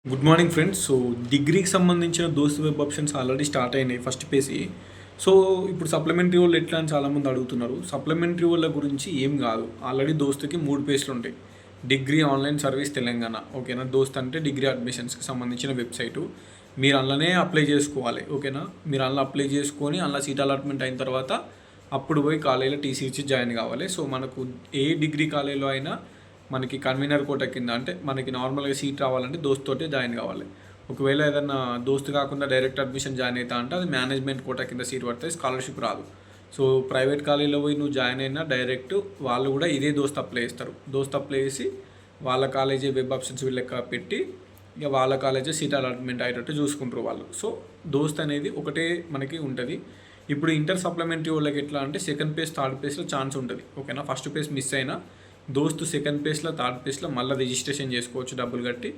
Good morning friends. So డిగ్రీకి సంబంధించిన దోస్త్ వెబ్ ఆప్షన్స్ ఆల్రెడీ స్టార్ట్ అయినాయి ఫస్ట్ పేసి. సో ఇప్పుడు సప్లిమెంటరీ వాళ్ళు ఎట్లా అని చాలామంది అడుగుతున్నారు. సప్లిమెంటరీ వాళ్ళ గురించి ఏం కాదు, ఆల్రెడీ దోస్తుకి 3 పేజ్లు ఉంటాయి. డిగ్రీ ఆన్లైన్ సర్వీస్ తెలంగాణ, ఓకేనా. దోస్త్ అంటే డిగ్రీ అడ్మిషన్స్కి సంబంధించిన వెబ్సైటు. మీరు అందులోనే అప్లై చేసుకోవాలి, ఓకేనా. మీరు అందులో అప్లై చేసుకొని అందులో సీట్ అలాట్మెంట్ అయిన తర్వాత అప్పుడు పోయి కాలేజీలో టీసీ ఇచ్చి జాయిన్ కావాలి. సో మనకు ఏ డిగ్రీ కాలేజీలో అయినా మనకి కన్వీనర్ కోట కింద, అంటే మనకి నార్మల్గా సీట్ రావాలంటే దోస్తోటే జాయిన్ కావాలి. ఒకవేళ ఏదన్నా దోస్తు కాకుండా డైరెక్ట్ అడ్మిషన్ జాయిన్ అవుతా అంటే అది మేనేజ్మెంట్ కోట కింద సీట్ పడితే స్కాలర్షిప్ రాదు. సో ప్రైవేట్ కాలేజీలో పోయి నువ్వు జాయిన్ అయినా డైరెక్ట్ వాళ్ళు కూడా ఇదే దోస్త్ అప్లై చేస్తారు. దోస్త్ అప్లై చేసి వాళ్ళ కాలేజీ వెబ్ ఆప్షన్స్ వీళ్ళకి పెట్టి ఇక వాళ్ళ కాలేజీ సీట్ అలాట్మెంట్ అయ్యేటట్టు చూసుకుంటారు వాళ్ళు. సో దోస్త్ అనేది ఒకటే మనకి ఉంటుంది. ఇప్పుడు ఇంటర్ సప్లిమెంటరీ వాళ్ళకి ఎట్లా అంటే సెకండ్ పేజ్ థర్డ్ పేజ్లో ఛాన్స్ ఉంటుంది, ఓకేనా. ఫస్ట్ పేజ్ మిస్ అయినా దోస్తు సెకండ్ పేజ్లో థర్డ్ పేజ్లో మళ్ళీ రిజిస్ట్రేషన్ చేసుకోవచ్చు డబ్బులు కట్టి.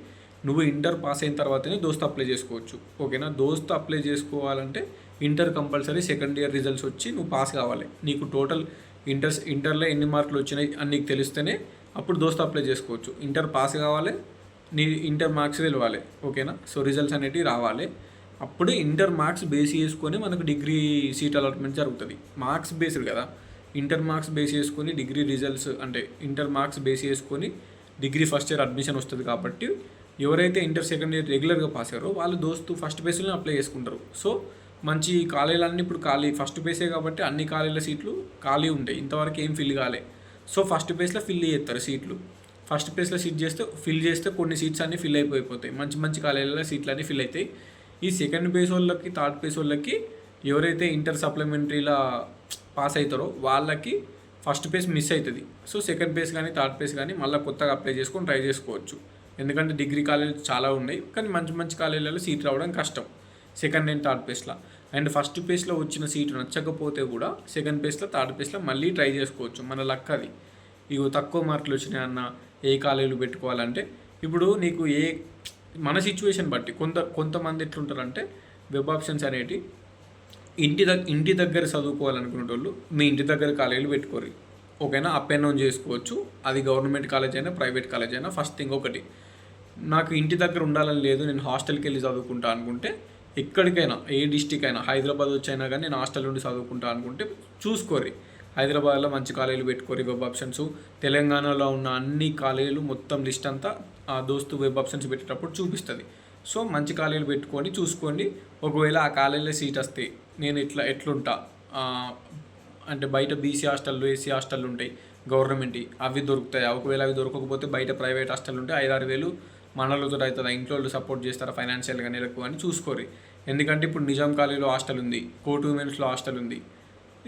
నువ్వు ఇంటర్ పాస్ అయిన తర్వాతనే దోస్తు అప్లై చేసుకోవచ్చు, ఓకేనా. దోస్తు అప్లై చేసుకోవాలంటే inter compulsory second year results వచ్చి నువ్వు పాస్ కావాలి. నీకు టోటల్ ఇంటర్లో ఎన్ని మార్కులు వచ్చినాయి అని నీకు తెలిస్తేనే అప్పుడు దోస్తు అప్లై చేసుకోవచ్చు. ఇంటర్ పాస్ కావాలి, నీ ఇంటర్ మార్క్స్ తెలవాలి, ఓకేనా. సో రిజల్ట్స్ అనేటివి రావాలి. అప్పుడు ఇంటర్ మార్క్స్ బేస్ చేసుకొని మనకు డిగ్రీ సీట్ అలాట్మెంట్ జరుగుతుంది. మార్క్స్ బేస్డ్ కదా. ఇంటర్ మార్క్స్ బేస్ చేసుకొని డిగ్రీ రిజల్ట్స్, అంటే ఇంటర్ మార్క్స్ బేస్ చేసుకొని డిగ్రీ ఫస్ట్ ఇయర్ అడ్మిషన్ వస్తుంది. కాబట్టి ఎవరైతే ఇంటర్ సెకండ్ ఇయర్ రెగ్యులర్గా పాస్ అయ్యారో వాళ్ళు దోస్తు ఫస్ట్ బేస్లో అప్లై చేసుకుంటారు. సో మంచి కాలేజీలన్నీ ఇప్పుడు ఖాళీ, ఫస్ట్ బేసే కాబట్టి అన్ని కాలేజీల సీట్లు ఖాళీ ఉంటాయి. ఇంతవరకు ఏం ఫిల్ కాలే. సో ఫస్ట్ బేస్లో ఫిల్ చేస్తారు సీట్లు. ఫస్ట్ బేస్లో ఫిల్ చేస్తే కొన్ని సీట్స్ అన్నీ ఫిల్ అయిపోతాయి. మంచి మంచి కాలేజీల సీట్లు అన్నీ ఫిల్ అవుతాయి. ఈ సెకండ్ బేస్ వాళ్ళకి థర్డ్ బేస్ వాళ్ళకి ఎవరైతే ఇంటర్ సప్లిమెంటరీలా పాస్ అవుతారో వాళ్ళకి ఫస్ట్ పేజ్ మిస్ అవుతుంది. సో సెకండ్ పేజ్ కానీ థర్డ్ పేజ్ కానీ మళ్ళీ కొత్తగా అప్లై చేసుకొని ట్రై చేసుకోవచ్చు. ఎందుకంటే డిగ్రీ కాలేజీలు చాలా ఉన్నాయి, కానీ మంచి మంచి కాలేజీలలో సీట్ రావడం కష్టం సెకండ్ అండ్ థర్డ్ పేజ్లో. అండ్ ఫస్ట్ పేజ్లో వచ్చిన సీటు నచ్చకపోతే కూడా సెకండ్ పేజ్లో థర్డ్ పేజ్లో మళ్ళీ ట్రై చేసుకోవచ్చు. మన లక్ అది. ఇవి తక్కువ మార్కులు వచ్చినాయి అన్న ఏ కాలేజీలు పెట్టుకోవాలంటే ఇప్పుడు నీకు మన సిచ్యువేషన్ బట్టి కొంతమంది ఎట్లుంటారంటే వెబ్ ఆప్షన్స్ అనేటి ఇంటి దగ్గర చదువుకోవాలనుకునే వాళ్ళు మీ ఇంటి దగ్గర కాలేజీలు పెట్టుకోరు, ఓకేనా. అప్ అండ్ డౌన్ చేసుకోవచ్చు. అది గవర్నమెంట్ కాలేజ్ అయినా ప్రైవేట్ కాలేజ్ అయినా. ఫస్ట్ థింగ్ ఒకటి, నాకు ఇంటి దగ్గర ఉండాలని లేదు, నేను హాస్టల్కి వెళ్ళి చదువుకుంటా అనుకుంటే ఎక్కడికైనా ఏ డిస్టిక్ అయినా, హైదరాబాద్ వచ్చైనా కానీ నేను హాస్టల్ నుండి చదువుకుంటా అనుకుంటే చూసుకోరి. హైదరాబాద్లో మంచి కాలేజీలు పెట్టుకోరి వెబ్ ఆప్షన్స్. తెలంగాణలో ఉన్న అన్ని కాలేజీలు మొత్తం లిస్ట్ అంతా ఆ దోస్తు వెబ్ ఆప్షన్స్ పెట్టేటప్పుడు చూపిస్తుంది. సో మంచి కాలేజీలు పెట్టుకొని చూసుకోండి. ఒకవేళ ఆ కాలేజీలో సీట్ వస్తే నేను ఎట్లుంటా అంటే బయట బీసీ హాస్టళ్ళు ఎస్సీ హాస్టళ్ళు ఉంటాయి గవర్నమెంట్, అవి దొరుకుతాయి. ఒకవేళ అవి దొరకకపోతే బయట ప్రైవేట్ హాస్టల్ ఉంటే 5-6 వేలు మనలతో అవుతుంది. ఇంట్లో వాళ్ళు సపోర్ట్ చేస్తారా ఫైనాన్షియల్గా నెలకు అని చూసుకోరు. ఎందుకంటే ఇప్పుడు నిజాం కాలేజీలో హాస్టల్ ఉంది, కోర్ట్ ఉమెన్స్లో హాస్టల్ ఉంది.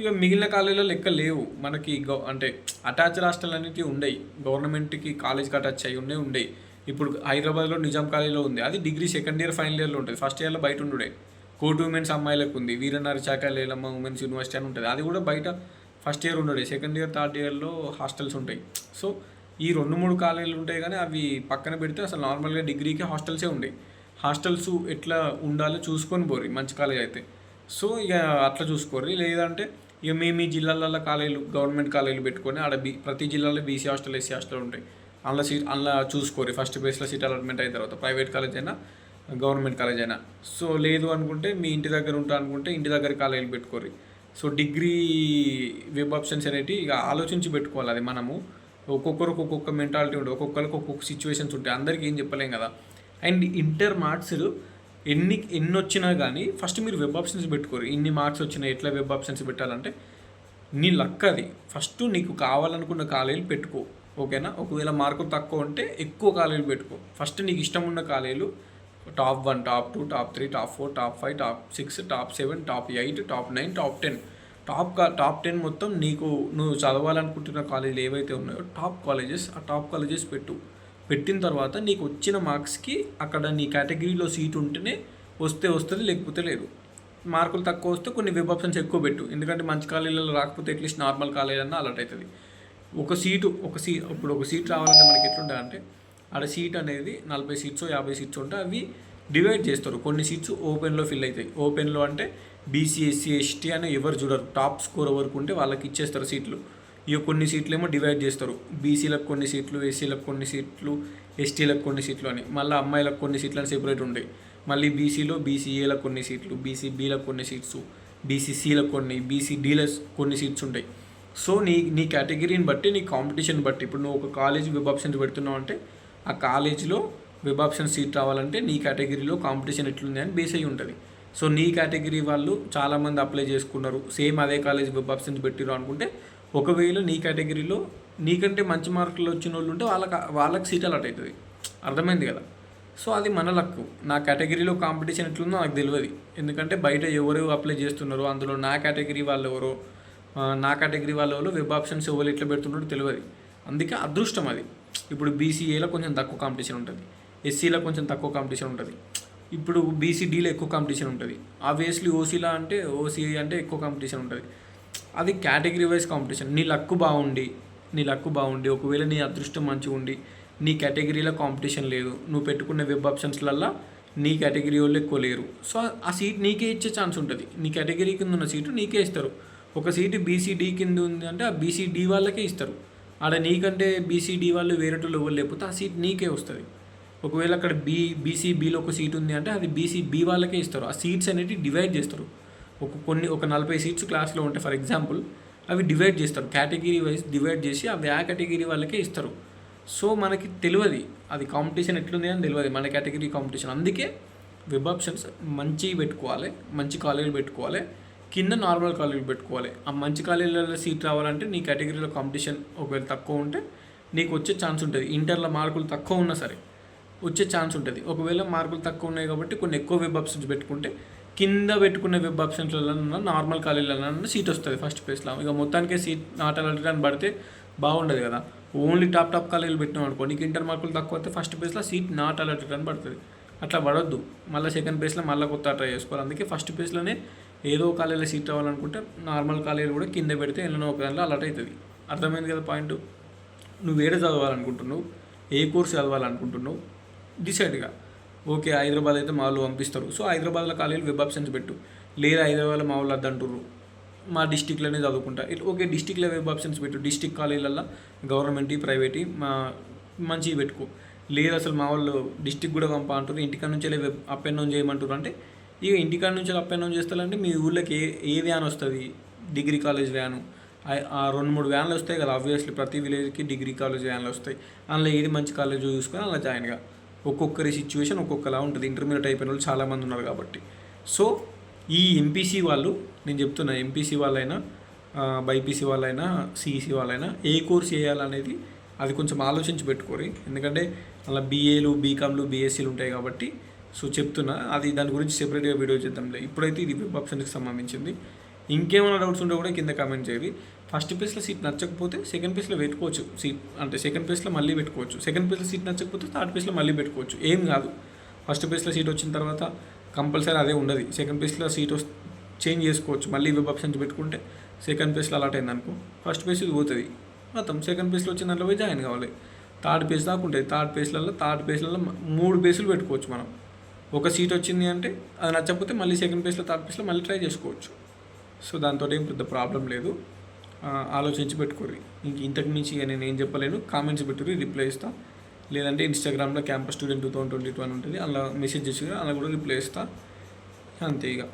ఇక మిగిలిన కాలేజీలో లెక్క లేవు మనకి. అంటే అటాచ్డ్ హాస్టల్ అనేవి ఉండయి, గవర్నమెంట్కి కాలేజ్కి అటాచ్ అయ్యి ఉండయి. ఇప్పుడు హైదరాబాద్లో నిజాం కాలేజీలో ఉంది, అది డిగ్రీ సెకండ్ ఇయర్ ఫైనల్ ఇయర్లో ఉంటుంది. ఫస్ట్ ఇయర్లో బయట ఉండే కోర్ట్ ఉమెన్స్ అమ్మాయిలకు ఉంది, వీరనారి చాకలేలమ్మ ఉమెన్స్ యూనివర్సిటీ అని ఉంటుంది, అది కూడా బయట ఫస్ట్ ఇయర్ ఉండడే. సెకండ్ ఇయర్ థర్డ్ ఇయర్లో హాస్టల్స్ ఉంటాయి. సో ఈ 2-3 కాలేజీలు ఉంటాయి, కానీ అవి పక్కన పెడితే అసలు నార్మల్గా డిగ్రీకి హాస్టల్సే ఉండేవి. హాస్టల్స్ ఎట్లా ఉండాలో చూసుకొని పోరి మంచి కాలేజ్ అయితే. సో ఇక అట్లా చూసుకోర్రి. లేదంటే ఇక మీ జిల్లాలలో కాలేజీలు గవర్నమెంట్ కాలేజీలు పెట్టుకొని ఆడ ప్రతి జిల్లాలో బీసీ హాస్టల్ ఎస్సీ హాస్టల్ ఉంటాయి, అందులో చూసుకోరి. ఫస్ట్ బేస్లో సీట్ అలాట్మెంట్ అయిన తర్వాత ప్రైవేట్ కాలేజ్ అయినా గవర్నమెంట్ కాలేజ్ అయినా. సో లేదు అనుకుంటే మీ ఇంటి దగ్గర ఉంటా అనుకుంటే ఇంటి దగ్గర కాలేజీలు పెట్టుకోరి. సో డిగ్రీ వెబ్ ఆప్షన్స్ అనేవి ఇక ఆలోచించి పెట్టుకోవాలి. అది మనము ఒక్కొక్కరికి ఒక్కొక్క మెంటాలిటీ ఉంటుంది, ఒక్కొక్కరికి ఒక్కొక్క సిచ్యువేషన్స్ ఉంటాయి, అందరికీ ఏం చెప్పలేం కదా. అండ్ ఇంటర్ మార్క్స్ ఎన్ని వచ్చినా కానీ ఫస్ట్ మీరు వెబ్ ఆప్షన్స్ పెట్టుకోరు. ఇన్ని మార్క్స్ వచ్చినా ఎట్లా వెబ్ ఆప్షన్స్ పెట్టాలంటే నీ లక్ అది. ఫస్ట్ నీకు కావాలనుకున్న కాలేజీలు పెట్టుకో, ఓకేనా. ఒకవేళ మార్కులు తక్కువ ఉంటే ఎక్కువ కాలేజీలు పెట్టుకో. ఫస్ట్ నీకు ఇష్టం ఉన్న కాలేజీలు top 1, top 2, top 3, top 4, top 5, top 6, top 7, top 8, top 9, top 10. Top 10 మొత్తం నువ్వు చదవాలనుకుంటున్న కాలేజీలు ఏవైతే ఉన్నాయో టాప్ కాలేజెస్, ఆ టాప్ కాలేజెస్ పెట్టిన తర్వాత నీకు వచ్చిన మార్క్స్కి అక్కడ నీ కేటగిరీలో సీట్ ఉంటేనే వస్తుంది, లేకపోతే లేదు. మార్కులు తక్కువ వస్తే కొన్ని వెబ్ ఆప్షన్స్ ఎక్కువ పెట్టు. ఎందుకంటే మంచి కాలేజీలలో రాకపోతే అట్లీస్ట్ నార్మల్ కాలేజ్ అన్నా అలర్ట్ అవుతుంది. ఇప్పుడు ఒక సీట్ రావాలంటే మనకి ఎట్లుంటుంది అంటే ఆడ సీట్ అనేది 40 సీట్స్ 50 సీట్స్ ఉంటే అవి డివైడ్ చేస్తారు. కొన్ని సీట్స్ ఓపెన్లో ఫిల్ అవుతాయి. ఓపెన్లో అంటే బీసీ ఎస్సీ ఎస్టీ అని ఎవరు చూడరు, టాప్ స్కోర్ వరకు ఉంటే వాళ్ళకి ఇచ్చేస్తారు సీట్లు. ఇక కొన్ని సీట్లు ఏమో డివైడ్ చేస్తారు, బీసీలకు కొన్ని సీట్లు, ఎస్సీలకు కొన్ని సీట్లు, ఎస్టీలకు కొన్ని సీట్లు అని, మళ్ళీ అమ్మాయిలకు కొన్ని సీట్లు అని సెపరేట్ ఉంటాయి. మళ్ళీ బీసీలో బీసీఏలకు కొన్ని సీట్లు, బీసీబీలకు కొన్ని సీట్స్, బీసీసీలకు కొన్ని, బీసీడీలకు కొన్ని సీట్స్ ఉంటాయి. సో నీ కేటగిరీని బట్టి, నీ కాంపిటీషన్ బట్టి, ఇప్పుడు నువ్వు ఒక కాలేజ్ వెబ్ ఆప్షన్స్ పెడుతున్నావు అంటే ఆ కాలేజ్లో వెబ్ ఆప్షన్ సీట్ రావాలంటే నీ కేటగిరీలో కాంపిటీషన్ ఎట్లుంది అని బేస్ అయ్యి ఉంటుంది. సో నీ కేటగిరీ వాళ్ళు చాలామంది అప్లై చేసుకున్నారు, సేమ్ అదే కాలేజ్ వెబ్ ఆప్షన్స్ పెట్టిరు అనుకుంటే, ఒకవేళ నీ కేటగిరీలో నీకంటే మంచి మార్కులు వచ్చిన వాళ్ళు ఉంటే వాళ్ళకి సీట్ అలాట్ అవుతుంది. అర్థమైంది కదా? సో అది మన లక్కు. నా కేటగిరీలో కాంపిటీషన్ ఎట్లుందో నాకు తెలియదు, ఎందుకంటే బయట ఎవరు అప్లై చేస్తున్నారో అందులో నా కేటగిరీ వాళ్ళు ఎవరో వెబ్ ఆప్షన్స్ ఎవరు ఎట్లా పెడుతున్నారో తెలియదు. అందుకే అదృష్టం అది. ఇప్పుడు బీసీఏలో కొంచెం తక్కువ కాంపిటీషన్ ఉంటుంది, ఎస్సీలో కొంచెం తక్కువ కాంపిటీషన్ ఉంటుంది, ఇప్పుడు బీసీడీలో ఎక్కువ కాంపిటీషన్ ఉంటుంది, ఆబ్వియస్లీ ఓసీ అంటే ఎక్కువ కాంపిటీషన్ ఉంటుంది. అది కేటగిరీ వైజ్ కాంపిటీషన్. నీ లక్కు బాగుండి ఒకవేళ నీ అదృష్టం మంచిగా ఉండి నీ కేటగిరీలో కాంపిటీషన్ లేదు, నువ్వు పెట్టుకున్న వెబ్ ఆప్షన్స్లల్లో నీ కేటగిరీ వాళ్ళు ఎక్కువ లేరు, సో ఆ సీట్ నీకే ఇచ్చే ఛాన్స్ ఉంటుంది. నీ కేటగిరీ కింద ఉన్న సీటు నీకే ఇస్తారు. ఒక సీటు బీసీడీ కింద ఉంది అంటే ఆ బీసీడీ వాళ్ళకే ఇస్తారు. ఆడ నీకంటే బీసీడీ వాళ్ళు వేరేటోళ్ళు ఎవరు లేకపోతే ఆ సీట్ నీకే వస్తుంది. ఒకవేళ అక్కడ బీసీబీలో ఒక సీట్ ఉంది అంటే అది బీసీబీ వాళ్ళకే ఇస్తారు. ఆ సీట్స్ అనేవి డివైడ్ చేస్తారు. ఒక 40 సీట్స్ క్లాస్లో ఉంటాయి ఫర్ ఎగ్జాంపుల్, అవి డివైడ్ చేస్తారు, కేటగిరీ వైజ్ డివైడ్ చేసి అవి ఆ కేటగిరీ వాళ్ళకే ఇస్తారు. సో మనకి తెలియదు అది కాంపిటీషన్ ఎట్లుంది అని తెలియదు, మన కేటగిరీ కాంపిటీషన్. అందుకే వెబ్ ఆప్షన్స్ మంచివి పెట్టుకోవాలి, మంచి కాలేజీలు పెట్టుకోవాలి, కింద నార్మల్ కాలేజీలు పెట్టుకోవాలి. ఆ మంచి కాలేజీలలో సీట్ రావాలంటే నీ కేటగిరీలో కాంపిటీషన్ ఒకవేళ తక్కువ ఉంటే నీకు వచ్చే ఛాన్స్ ఉంటుంది. ఇంటర్లో మార్కులు తక్కువ ఉన్నా సరే వచ్చే ఛాన్స్ ఉంటుంది. ఒకవేళ మార్కులు తక్కువ ఉన్నాయి కాబట్టి కొన్ని ఎక్కువ వెబ్ ఆప్షన్స్ పెట్టుకుంటే కింద పెట్టుకునే వెబ్ ఆప్షన్స్లలో నార్మల్ కాలేజీలలో సీట్ వస్తుంది ఫస్ట్ ప్లేస్లో. ఇక మొత్తానికే సీట్ నాట్ అలాటెడ్ అని పడితే బాగుండదు కదా. ఓన్లీ టాప్ కాలేజీలు పెట్టినాం అనుకో, నీకు ఇంటర్ మార్కులు తక్కువ వస్తే ఫస్ట్ ప్లేస్లో సీట్ నాట్ అలాటెడ్ అని పడుతుంది. అట్లా పడొద్దు, మళ్ళీ సెకండ్ ప్లేస్లో మళ్ళీ కొత్త ట్రై చేసుకోవాలి. అందుకే ఫస్ట్ ప్లేస్లోనే ఏదో కాలేజీలో సీట్ రావాలనుకుంటే నార్మల్ కాలేజీలు కూడా కింద పెడితే ఎన్నో ఒక దాంట్లో అలాట్ అవుతుంది. అర్థమైంది కదా పాయింట్? నువ్వు వేరే చదవాలనుకుంటున్నావు, ఏ కోర్స్ చదవాలనుకుంటున్నావు డిసైడ్గా. ఓకే హైదరాబాద్ అయితే మా వాళ్ళు పంపిస్తారు, సో హైదరాబాద్లో కాలేజీలు వెబ్ ఆప్షన్స్ పెట్టు. లేదా హైదరాబాద్లో మా వాళ్ళు వద్దంటుర్రు, మా డిస్టిక్లోనే చదువుకుంటా, ఓకే డిస్టిక్లో వెబ్ ఆప్షన్స్ పెట్టు. డిస్టిక్ కాలేజీలలో గవర్నమెంట్ ప్రైవేట్ మంచివి పెట్టుకో. లేదు అసలు మా వాళ్ళు డిస్టిక్ కూడా పంపా అంటారు, ఇంటికాడ నుంచే వెబ్ అప్ అండ్ డౌన్ చేయమంటారు అంటే ఇక ఇంటికాడ నుంచి అప్ అండ్ డౌన్ చేస్తారంటే మీ ఊళ్ళకి ఏ వ్యాన్ వస్తుంది, డిగ్రీ కాలేజ్ వ్యాను, ఆ 2-3 వ్యాన్లు వస్తాయి కదా. ఆబ్వియస్లీ ప్రతి విలేజ్కి డిగ్రీ కాలేజ్ వ్యాన్లు వస్తాయి. అందులో ఏది మంచి కాలేజ్ చూసుకొని అలా జాయిన్గా. ఒక్కొక్కరి సిచ్యువేషన్ ఒక్కొక్కలా ఉంటుంది, ఇంటర్మీడియట్ అయిపోయిన వాళ్ళు చాలామంది ఉన్నారు కాబట్టి. సో ఈ ఎంపీసీ వాళ్ళు, నేను చెప్తున్నా ఎంపీసీ వాళ్ళైనా బైపీసీ వాళ్ళైనా సిఈసీ వాళ్ళైనా ఏ కోర్స్ చేయాలనేది అది కొంచెం ఆలోచించి పెట్టుకోరు. ఎందుకంటే అలా బీఏలు బీకామ్లు బీఎస్సీలు ఉంటాయి కాబట్టి. సో చెప్తున్నా, అది దాని గురించి సెపరేట్గా వీడియో చేద్దాంలే. ఇప్పుడైతే ఇది వెబ్ ఆప్షన్కి సంబంధించింది. ఇంకేమైనా డౌట్స్ ఉంటే కూడా కింద కామెంట్ చేయండి. ఫస్ట్ ప్లేస్లో సీట్ నచ్చకపోతే సెకండ్ ప్లేస్లో పెట్టుకోవచ్చు సీట్, అంటే సెకండ్ ప్లేస్లో మళ్ళీ పెట్టుకోవచ్చు. సెకండ్ ప్లేస్లో సీట్ నచ్చకపోతే థర్డ్ ప్లేస్లో మళ్ళీ పెట్టుకోవచ్చు, ఏం కాదు. ఫస్ట్ ప్లేస్లో సీట్ వచ్చిన తర్వాత కంపల్సరీ అదే ఉండదు. సెకండ్ ప్లేస్లో సీట్ చేంజ్ చేసుకోవచ్చు. మళ్ళీ వెబ్ ఆప్షన్స్ పెట్టుకుంటే సెకండ్ ప్లేస్లో అలాట్ అయింది అనుకో, ఫస్ట్ ప్లేస్ ఇది పోతుంది మొత్తం. సెకండ్ ప్లేస్లో వచ్చిన దాంట్లో పోయి జాయిన్ కావాలి. థర్డ్ ప్లేస్ దాకా ఉంటుంది. థర్డ్ ప్లేస్లలో 3 ప్లేసులు పెట్టుకోవచ్చు మనం. ఒక సీట్ వచ్చింది అంటే అది నచ్చకపోతే మళ్ళీ సెకండ్ ప్లేస్లో థర్డ్ ప్లేస్లో మళ్ళీ ట్రై చేసుకోవచ్చు. సో దాంతో ఏం పెద్ద ప్రాబ్లం లేదు, ఆలోచించి పెట్టుకోరు. ఇంతకు మించి నేను ఏం చెప్పలేను. కామెంట్స్ పెట్టుకుని రిప్లై ఇస్తా, లేదంటే ఇన్స్టాగ్రామ్లో క్యాంపస్ స్టూడెంట్ 2022 అని ఉంటుంది, అలా మెసేజ్ చేసి అలా కూడా రిప్లై ఇస్తా. అంతే ఇక.